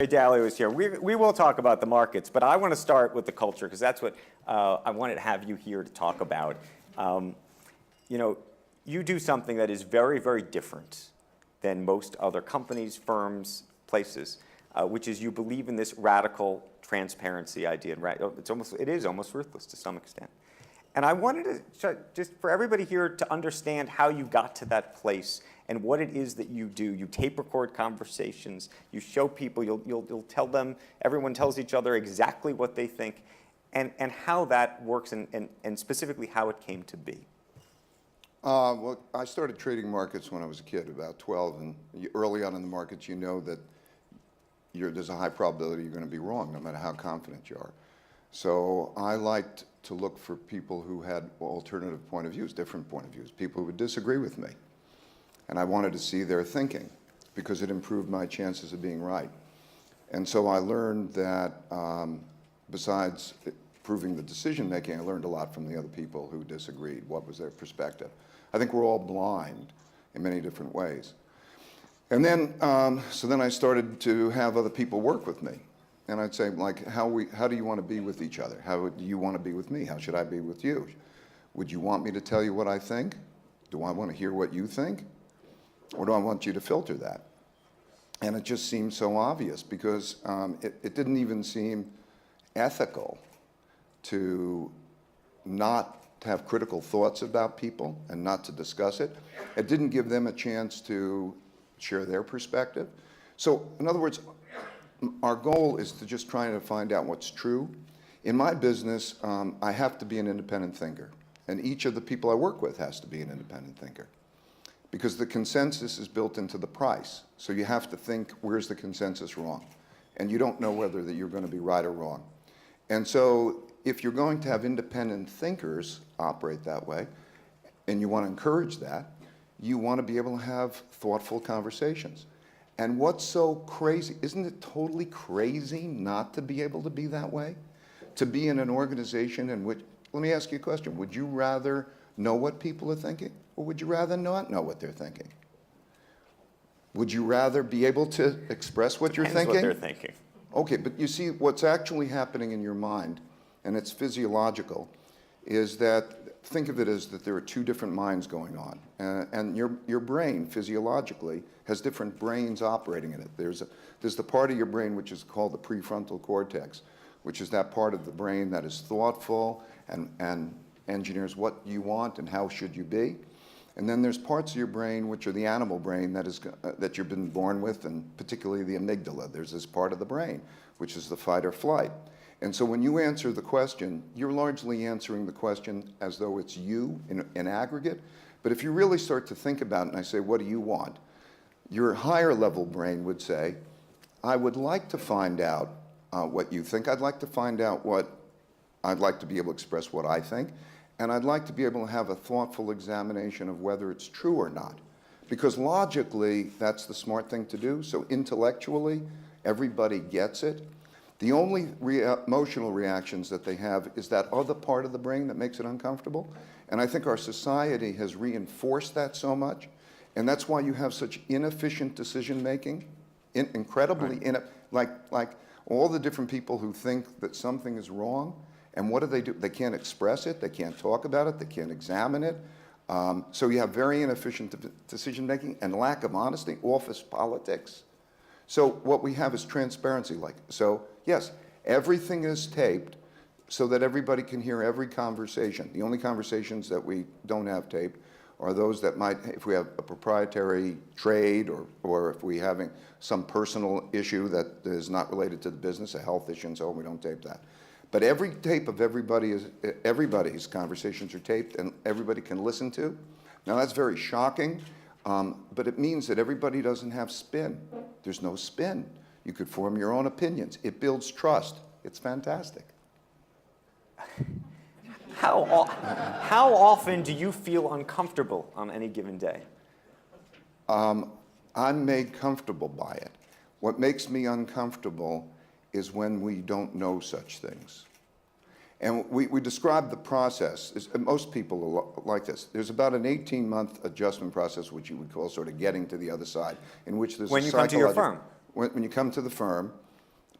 Dalio is here. We will talk about the markets, but I want to start with the culture because that's what I wanted to have you here to talk about. You do something that is very, very different than most other companies, firms, places, which is you believe in this radical transparency idea. It is almost ruthless to some extent. And I wanted to, just for everybody here to understand how you got to that place and what it is that you do. You tape record conversations, you show people, you'll tell them, everyone tells each other exactly what they think, and how that works and specifically how it came to be. Well, I started trading markets when I was a kid, about 12, and early on in the markets you know that there's a high probability you're going to be wrong, no matter how confident you are. So I liked to look for people who had alternative point of views, different point of views, people who would disagree with me. And I wanted to see their thinking because it improved my chances of being right. And so I learned that besides improving the decision making, I learned a lot from the other people who disagreed. What was their perspective? I think we're all blind in many different ways. And then, so then I started to have other people work with me. And I'd say, like, how do you want to be with each other? How do you want to be with me? How should I be with you? Would you want me to tell you what I think? Do I want to hear what you think? Or do I want you to filter that? And it just seemed so obvious because it didn't even seem ethical to not have critical thoughts about people and not to discuss it. It didn't give them a chance to share their perspective. So, in other words, our goal is to just try to find out what's true. In my business, I have to be an independent thinker, and each of the people I work with has to be an independent thinker, because the consensus is built into the price. So you have to think, where's the consensus wrong? And you don't know whether that you're going to be right or wrong. And so if you're going to have independent thinkers operate that way, and you want to encourage that, you want to be able to have thoughtful conversations. And what's so crazy, isn't it totally crazy not to be able to be that way? To be in an organization in which, let me ask you a question, would you rather know what people are thinking, or would you rather not know what they're thinking? Would you rather be able to express what you're thinking? What they're thinking. Okay, but you see, what's actually happening in your mind, and it's physiological, is that, think of it as that there are two different minds going on. And your brain, physiologically, has different brains operating in it. There's the part of your brain which is called the prefrontal cortex, which is that part of the brain that is thoughtful and engineers what you want and how should you be. And then there's parts of your brain which are the animal brain that you've been born with, and particularly the amygdala. There's this part of the brain which is the fight or flight. And so when you answer the question, you're largely answering the question as though it's you in aggregate. But if you really start to think about it and I say, what do you want? Your higher level brain would say, I would like to find out what you think. I'd like to find out I'd like to be able to express what I think. And I'd like to be able to have a thoughtful examination of whether it's true or not. Because logically, that's the smart thing to do. So intellectually, everybody gets it. The only emotional reactions that they have is that other part of the brain that makes it uncomfortable. And I think our society has reinforced that so much. And that's why you have such inefficient decision making, incredibly, like all the different people who think that something is wrong. And what do? They can't express it, they can't talk about it, they can't examine it. So you have very inefficient decision making and lack of honesty, office politics. So what we have is transparency. So yes, everything is taped so that everybody can hear every conversation. The only conversations that we don't have taped are those that might, if we have a proprietary trade or if we're having some personal issue that is not related to the business, a health issue and so on, we don't tape that. But every tape of everybody's conversations are taped and everybody can listen to. Now that's very shocking, but it means that everybody doesn't have spin. There's no spin. You could form your own opinions. It builds trust. It's fantastic. How often do you feel uncomfortable on any given day? I'm made comfortable by it. What makes me uncomfortable is when we don't know such things. And we describe the process, most people are like this. There's about an 18-month adjustment process, which you would call sort of getting to the other side, in which there's when you come to your firm. When you come to the firm,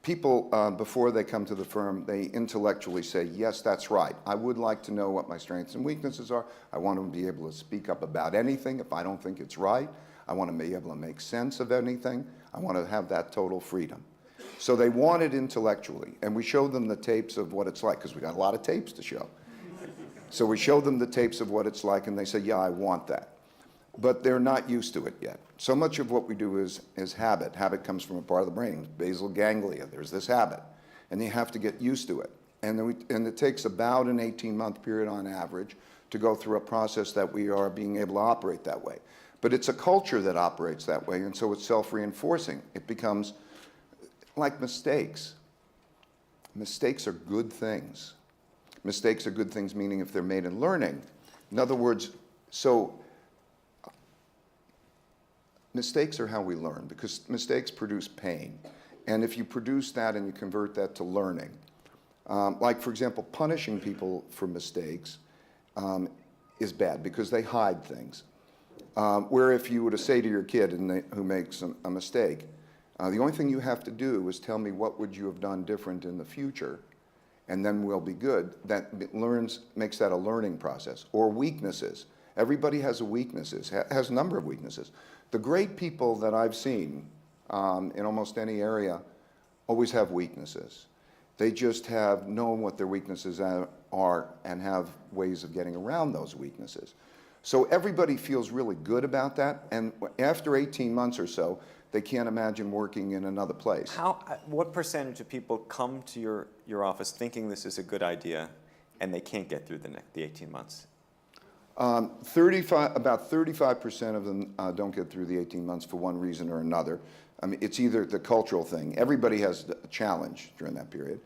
people, before they come to the firm, they intellectually say, yes, that's right. I would like to know what my strengths and weaknesses are. I want to be able to speak up about anything if I don't think it's right. I want to be able to make sense of anything. I want to have that total freedom. So they want it intellectually, and we show them the tapes of what it's like, because we got a lot of tapes to show. So we show them the tapes of what it's like, and they say, yeah, I want that. But they're not used to it yet. So much of what we do is habit. Habit comes from a part of the brain, basal ganglia. There's this habit, and you have to get used to it. And it takes about an 18-month period on average to go through a process that we are being able to operate that way. But it's a culture that operates that way, and so it's self-reinforcing. It becomes like mistakes. Mistakes are good things. Mistakes are good things, meaning if they're made in learning. In other words, mistakes are how we learn, because mistakes produce pain. And if you produce that and you convert that to learning, like, for example, punishing people for mistakes is bad because they hide things. Where if you were to say to your kid who makes a mistake, the only thing you have to do is tell me what would you have done different in the future, and then we'll be good. That makes that a learning process. Or weaknesses. Everybody has has a number of weaknesses. The great people that I've seen in almost any area always have weaknesses. They just have known what their weaknesses are and have ways of getting around those weaknesses. So everybody feels really good about that, and after 18 months or so, they can't imagine working in another place. What percentage of people come to your office thinking this is a good idea, and they can't get through the 18 months? About 35% of them don't get through the 18 months for one reason or another. I mean, it's either the cultural thing. Everybody has a challenge during that period.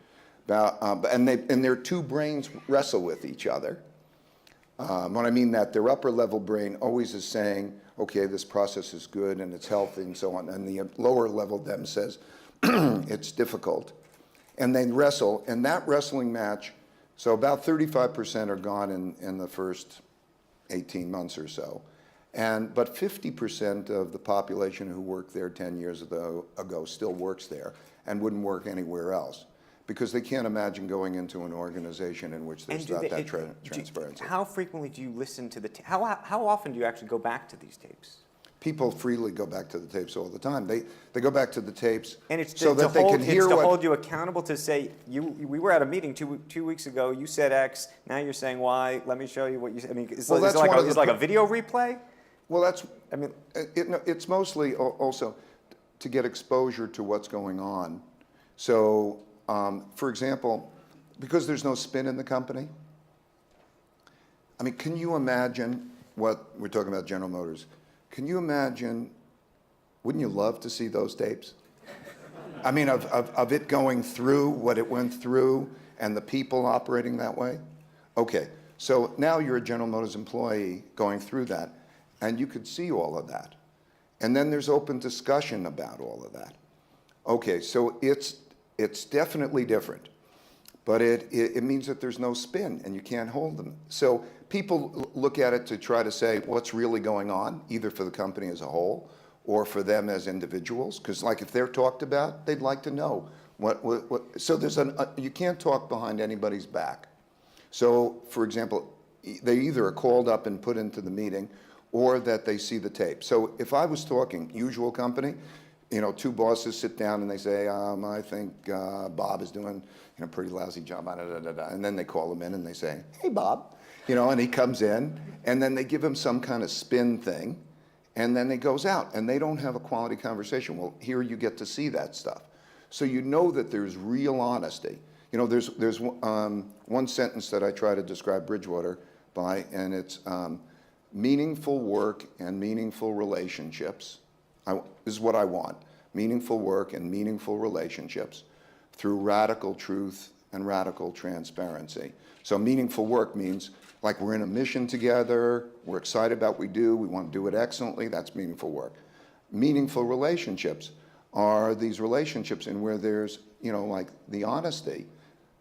And their two brains wrestle with each other. What I mean that their upper level brain always is saying, okay, this process is good and it's healthy and so on. And the lower level them says, it's difficult. And they wrestle, and that wrestling match, so about 35% are gone in the first 18 months or so. But 50% of the population who worked there 10 years ago still works there and wouldn't work anywhere else, because they can't imagine going into an organization in which there's not that transparency. How frequently do you listen to the how often do you actually go back to these tapes? People freely go back to the tapes all the time. They go back to the tapes and it's so that they can hear to hold you accountable, to say, we were at a meeting two weeks ago, you said X, now you're saying Y, let me show you what you said. I mean, is it like a video replay? Well, it's mostly also to get exposure to what's going on. So, for example, because there's no spin in the company, I mean, can you imagine what we're talking about, General Motors? Can you imagine, wouldn't you love to see those tapes? I mean, of it going through what it went through and the people operating that way? Okay, so now you're a General Motors employee going through that, and you could see all of that. And then there's open discussion about all of that. Okay, so it's definitely different, but it means that there's no spin and you can't hold them. So people look at it to try to say what's really going on, either for the company as a whole or for them as individuals, because like if they're talked about, they'd like to know what so there's you can't talk behind anybody's back. So for example, they either are called up and put into the meeting or that they see the tape. So if I was talking, usual company, you know, two bosses sit down and they say, I think Bob is doing a pretty lousy job, and then they call him in and they say, hey, Bob, you know, and he comes in, and then they give him some kind of spin thing, and then he goes out, and they don't have a quality conversation. Well, here you get to see that stuff. So you know that there's real honesty. You know, there's one sentence that I try to describe Bridgewater by, and it's meaningful work and meaningful relationships. This is what I want: meaningful work and meaningful relationships through radical truth and radical transparency. So meaningful work means like we're in a mission together, we're excited about what we do, we want to do it excellently, that's meaningful work. Meaningful relationships are these relationships in where there's, you know, like the honesty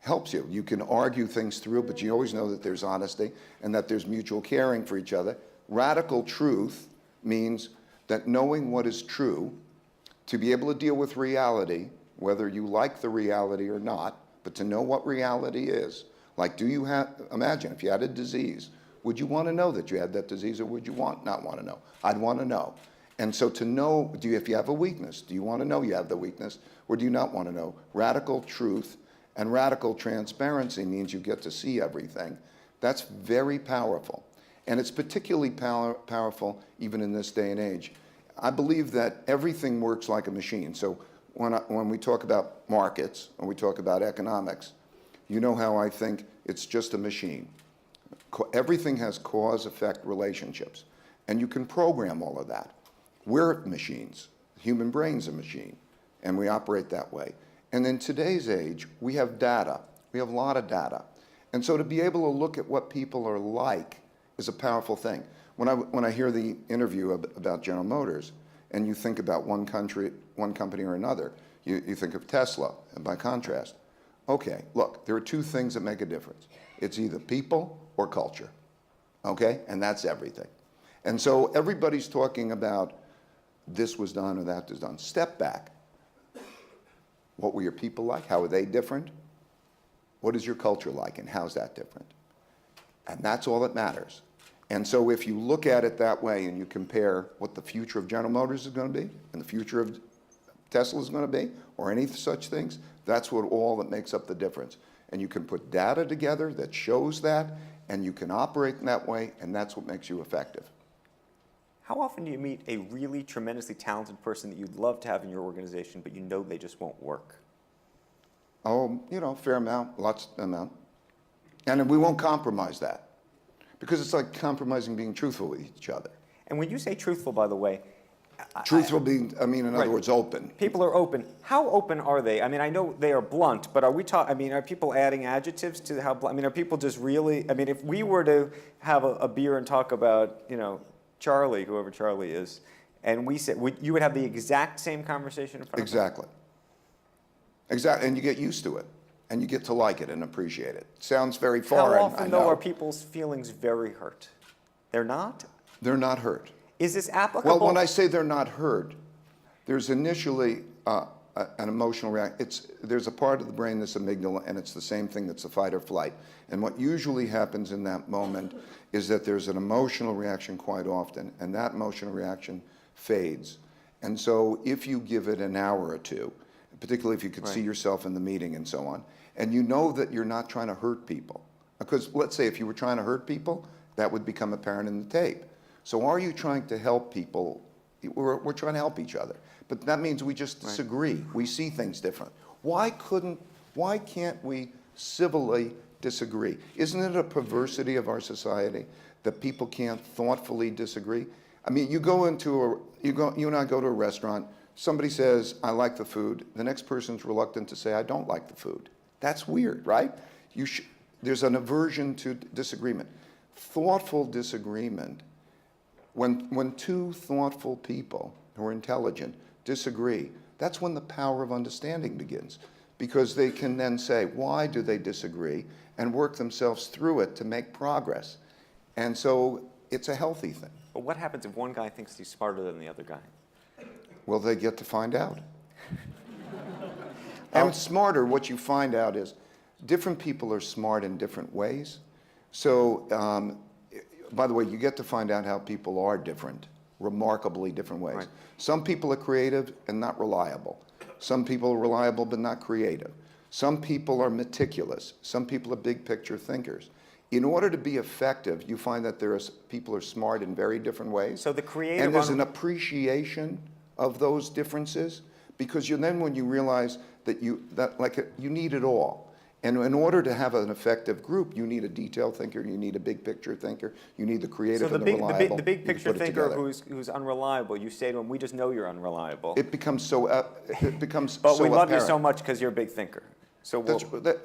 helps you. You can argue things through, but you always know that there's honesty and that there's mutual caring for each other. Radical truth means that knowing what is true, to be able to deal with reality whether you like the reality or not, but to know what reality is. Like, imagine if you had a disease, would you want to know that you had that disease, or would you not want to know? I'd want to know. And so to know, if you have a weakness, do you want to know you have the weakness, or do you not want to know? Radical truth and radical transparency means you get to see everything. That's very powerful. And it's particularly powerful even in this day and age. I believe that everything works like a machine. So when we talk about markets, when we talk about economics, you know how I think it's just a machine. Everything has cause-effect relationships, and you can program all of that. We're machines. Human brain's a machine, and we operate that way. And in today's age, we have data. We have a lot of data. And so to be able to look at what people are like is a powerful thing. When I hear the interview about General Motors, and you think about one company or another, you think of Tesla, and by contrast. Okay, look, there are two things that make a difference. It's either people or culture, okay? And that's everything. And so everybody's talking about this was done or that was done. Step back. What were your people like? How are they different? What is your culture like, and how's that different? And that's all that matters. And so if you look at it that way and you compare what the future of General Motors is going to be and the future of Tesla is going to be, or any such things, that's all that makes up the difference. And you can put data together that shows that, and you can operate in that way, and that's what makes you effective. How often do you meet a really tremendously talented person that you'd love to have in your organization, but you know they just won't work? Oh, fair amount, lots amount. And we won't compromise that, because it's like compromising being truthful with each other. And when you say truthful, by the way, Truthful being, in other words, open. People are open. How open are they? I know they are blunt, but are we are people adding adjectives to how blunt? Are people just really, if we were to have a beer and talk about, Charlie, whoever Charlie is, and we said, you would have the exact same conversation in front of Exactly. Exactly, and you get used to it, and you get to like it and appreciate it. Sounds very foreign, How often, though, are people's feelings very hurt? They're not? They're not hurt. Is this applicable? Well, when I say they're not hurt, there's initially an emotional reaction. There's a part of the brain that's amygdala, and it's the same thing that's the fight or flight. And what usually happens in that moment is that there's an emotional reaction quite often, and that emotional reaction fades. And so if you give it an hour or two, particularly if you could see yourself in the meeting and so on, and you know that you're not trying to hurt people. Because let's say if you were trying to hurt people, that would become apparent in the tape. So are you trying to help people? We're trying to help each other. But that means we just disagree. We see things different. Why can't we civilly disagree? Isn't it a perversity of our society that people can't thoughtfully disagree? You and I go to a restaurant, somebody says, I like the food. The next person's reluctant to say, I don't like the food. That's weird, right? There's an aversion to disagreement. Thoughtful disagreement. When two thoughtful people who are intelligent disagree, that's when the power of understanding begins, because they can then say, why do they disagree, and work themselves through it to make progress. And so it's a healthy thing. But what happens if one guy thinks he's smarter than the other guy? Well, they get to find out. And smarter, what you find out is different people are smart in different ways. So, by the way, you get to find out how people are different, remarkably different ways. Right. Some people are creative and not reliable. Some people are reliable but not creative. Some people are meticulous. Some people are big picture thinkers. In order to be effective, you find that people are smart in very different ways. So the creative... And there's an appreciation of those differences, because then when you realize that you need it all. And in order to have an effective group, you need a detailed thinker, you need a big picture thinker, you need the creative and the reliable. The big picture thinker who's unreliable, you say to him, we just know you're unreliable. It becomes so But we love you so much because you're a big thinker. So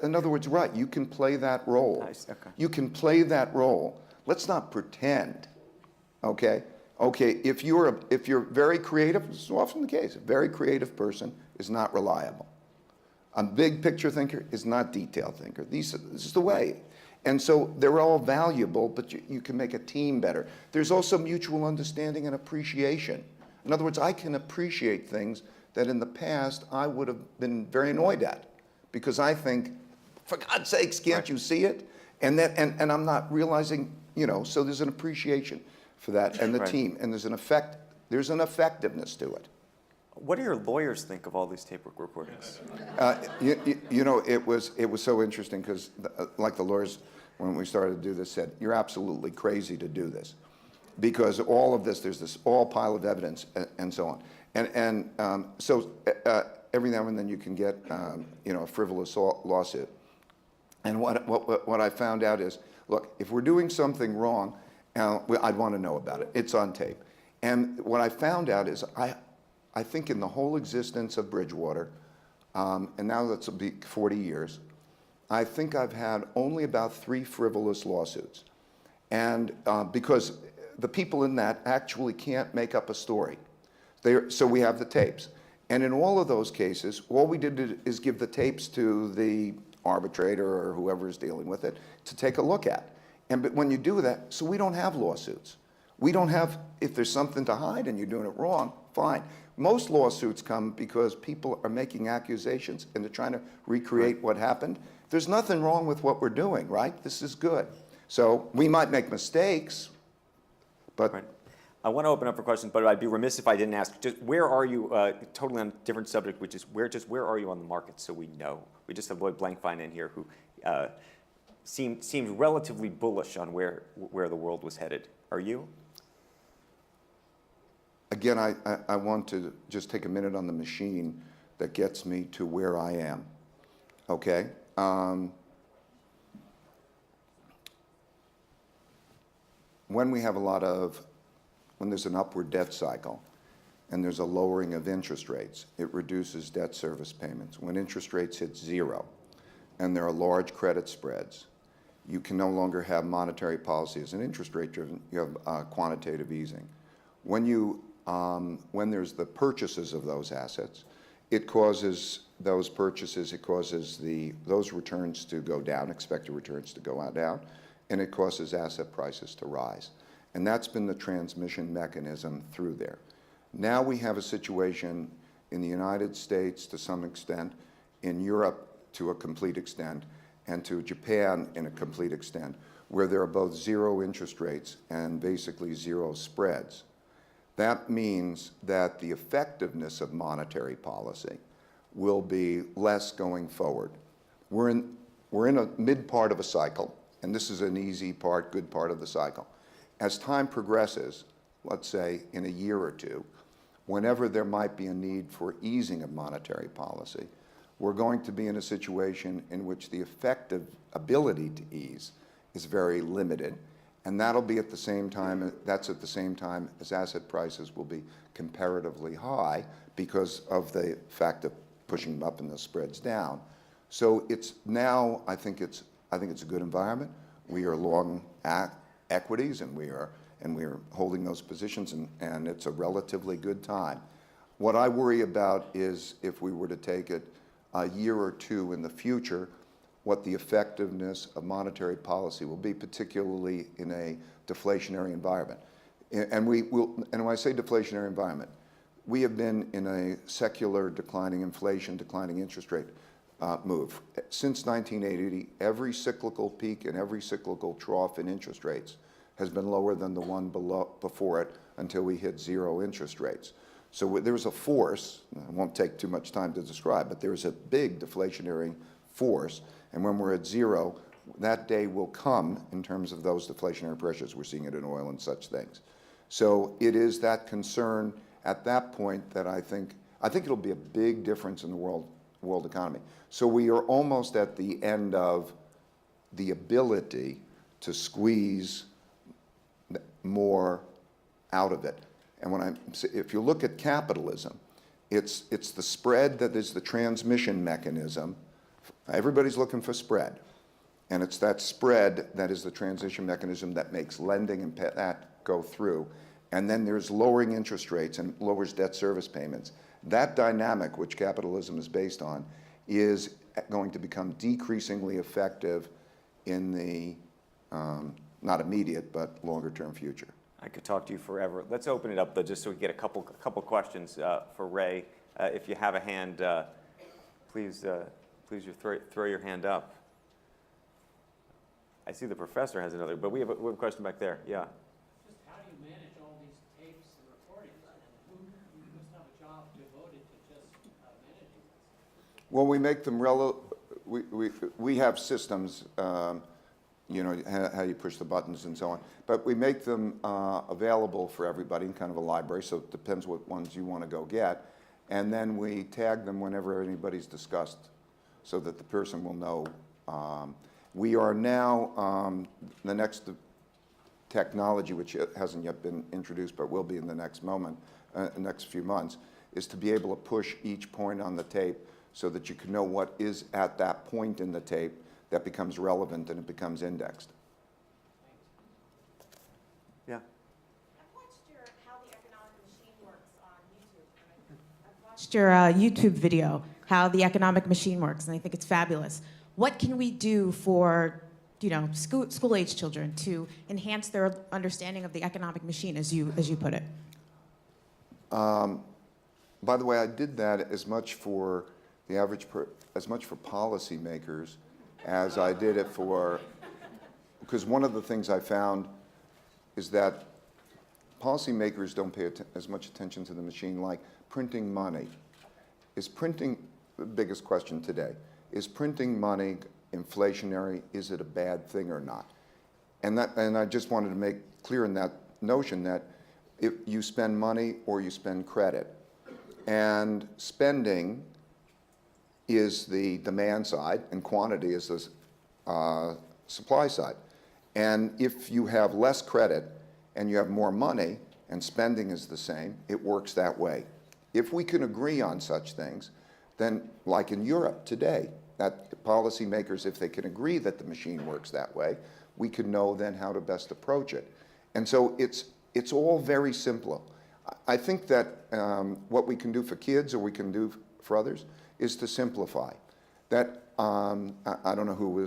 in other words, right, you can play that role. Nice, okay. You can play that role. Let's not pretend, okay? Okay, if you're very creative, this is often the case, a very creative person is not reliable. A big picture thinker is not detailed thinker. This is the way. And so they're all valuable, but you can make a team better. There's also mutual understanding and appreciation. In other words, I can appreciate things that in the past I would have been very annoyed at, because I think, for God's sakes, can't you see it? And I'm not realizing, so there's an appreciation for that and the team, and there's an effectiveness to it. What do your lawyers think of all these tape recordings? It was so interesting because, like the lawyers, when we started to do this, said, you're absolutely crazy to do this, because all of this, there's this all pile of evidence and so on. So every now and then you can get, a frivolous lawsuit. And what I found out is, look, if we're doing something wrong, I'd want to know about it. It's on tape. And what I found out is I think in the whole existence of Bridgewater, and now that's 40 years, I think I've had only about 3 frivolous lawsuits. And because the people in that actually can't make up a story. So we have the tapes. And in all of those cases, all we did is give the tapes to the arbitrator or whoever is dealing with it to take a look at. But when you do that, so we don't have lawsuits. We don't have, if there's something to hide and you're doing it wrong, fine. Most lawsuits come because people are making accusations and they're trying to recreate what happened. There's nothing wrong with what we're doing, right? This is good. So we might make mistakes, but... Right. I want to open up for questions, but I'd be remiss if I didn't ask, just where are you, totally on a different subject, which is where are you on the market so we know? We just have Lloyd Blankfein in here who seems relatively bullish on where the world was headed. Are you? Again, I want to just take a minute on the machine that gets me to where I am, okay? When we have when there's an upward debt cycle and there's a lowering of interest rates, it reduces debt service payments. When interest rates hit 0 and there are large credit spreads, you can no longer have monetary policy as an interest rate driven, you have quantitative easing. When there's the purchases of those assets, it causes those returns to go down, expected returns to go down, and it causes asset prices to rise. And that's been the transmission mechanism through there. Now we have a situation in the United States to some extent, in Europe to a complete extent, and to Japan in a complete extent, where there are both 0 interest rates and basically 0 spreads. That means that the effectiveness of monetary policy will be less going forward. We're in a mid part of a cycle, and this is an easy part, good part of the cycle. As time progresses, let's say in a year or two, whenever there might be a need for easing of monetary policy, we're going to be in a situation in which the effective ability to ease is very limited. And that'll be at the same time, that's at the same time as asset prices will be comparatively high because of the fact of pushing them up and the spreads down. So it's now, I think it's a good environment. We are long equities and we are holding those positions, and it's a relatively good time. What I worry about is if we were to take it a year or two in the future, what the effectiveness of monetary policy will be, particularly in a deflationary environment. And when I say deflationary environment, we have been in a secular declining inflation, declining interest rate move. Since 1980, every cyclical peak and every cyclical trough in interest rates has been lower than the one before it until we hit 0 interest rates. So there's a force, it won't take too much time to describe, but there's a big deflationary force. And when we're at 0, that day will come in terms of those deflationary pressures. We're seeing it in oil and such things. So it is that concern at that point that I think it'll be a big difference in the world economy. So we are almost at the end of the ability to squeeze more out of it. And if you look at capitalism, it's the spread that is the transmission mechanism. Everybody's looking for spread. And it's that spread that is the transition mechanism that makes lending and that go through. And then there's lowering interest rates and lowers debt service payments. That dynamic, which capitalism is based on, is going to become decreasingly effective in the not immediate, but longer term future. I could talk to you forever. Let's open it up, though, just so we get a couple questions for Ray. If you have a hand, please throw your hand up. I see the professor has another, but we have a question back there. Yeah. Just how do you manage all these tapes and recordings, and you must have a job devoted to just managing this? Well, we make them we have systems, you know, how you push the buttons and so on, but we make them available for everybody in kind of a library, so it depends what ones you want to go get, and then we tag them whenever anybody's discussed so that the person will know. We are now, the next technology, which hasn't yet been introduced but will be in the next next few months, is to be able to push each point on the tape so that you can know what is at that point in the tape that becomes relevant and it becomes indexed. Yeah. I've watched how the economic machine works on YouTube. I've watched your YouTube video, how the economic machine works, and I think it's fabulous. What can we do for, you know, school-age children to enhance their understanding of the economic machine, as you put it? By the way, I did that as much for the as much for policymakers as I did it for, because one of the things I found is that policymakers don't pay as much attention to the machine, like printing money. Is printing, the biggest question today, is printing money inflationary? Is it a bad thing or not? And I just wanted to make clear in that notion that if you spend money or you spend credit, and spending is the demand side and quantity is the supply side. And if you have less credit and you have more money and spending is the same, it works that way. If we can agree on such things, then like in Europe today, that policymakers, if they can agree that the machine works that way, we can know then how to best approach it. And so it's all very simple. I think that what we can do for kids or we can do for others is to simplify. That, I don't know who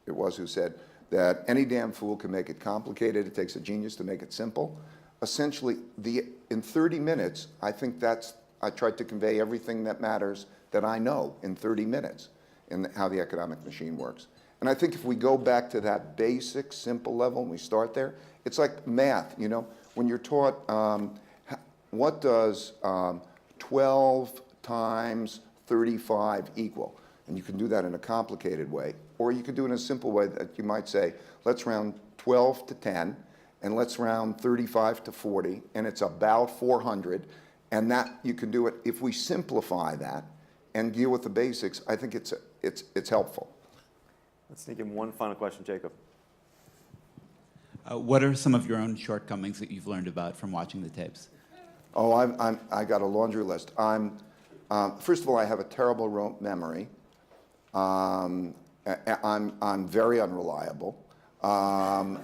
it was who said that any damn fool can make it complicated, it takes a genius to make it simple. Essentially, in 30 minutes, I think I tried to convey everything that matters that I know in 30 minutes in how the economic machine works. And I think if we go back to that basic, simple level and we start there, it's like math, you know? When you're taught, what does 12 times 35 equal? And you can do that in a complicated way, or you can do it in a simple way that you might say, let's round 12 to 10, and let's round 35 to 40, and it's about 400, and that you can do it. If we simplify that and deal with the basics, I think it's helpful. Let's take in one final question, Jacob. What are some of your own shortcomings that you've learned about from watching the tapes? Oh, I got a laundry list. First of all, I have a terrible memory. I'm very unreliable. I'm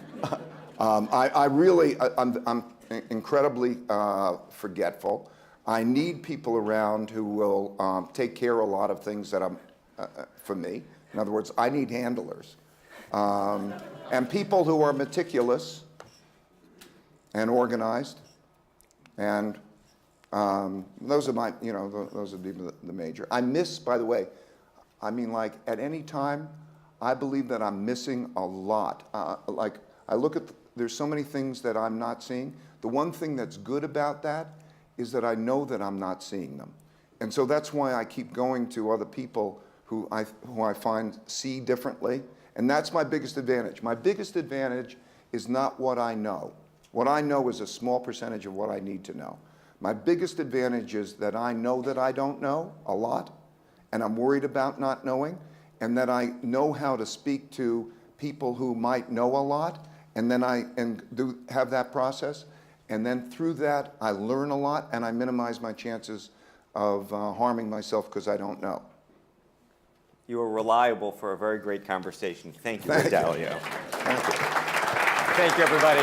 incredibly forgetful. I need people around who will take care of a lot of things that for me. In other words, I need handlers. And people who are meticulous and organized. And those are my, you know, those would be the major. I miss, by the way, I mean, like at any time, I believe that I'm missing a lot. Like I look at, there's so many things that I'm not seeing. The one thing that's good about that is that I know that I'm not seeing them. And so that's why I keep going to other people who I find see differently. And that's my biggest advantage. My biggest advantage is not what I know. What I know is a small percentage of what I need to know. My biggest advantage is that I know that I don't know a lot, and I'm worried about not knowing, and that I know how to speak to people who might know a lot, and then have that process, and then through that I learn a lot, and I minimize my chances of harming myself because I don't know. You are reliable for a very great conversation. Thank you, Dalio. Thank you. Thank you, everybody.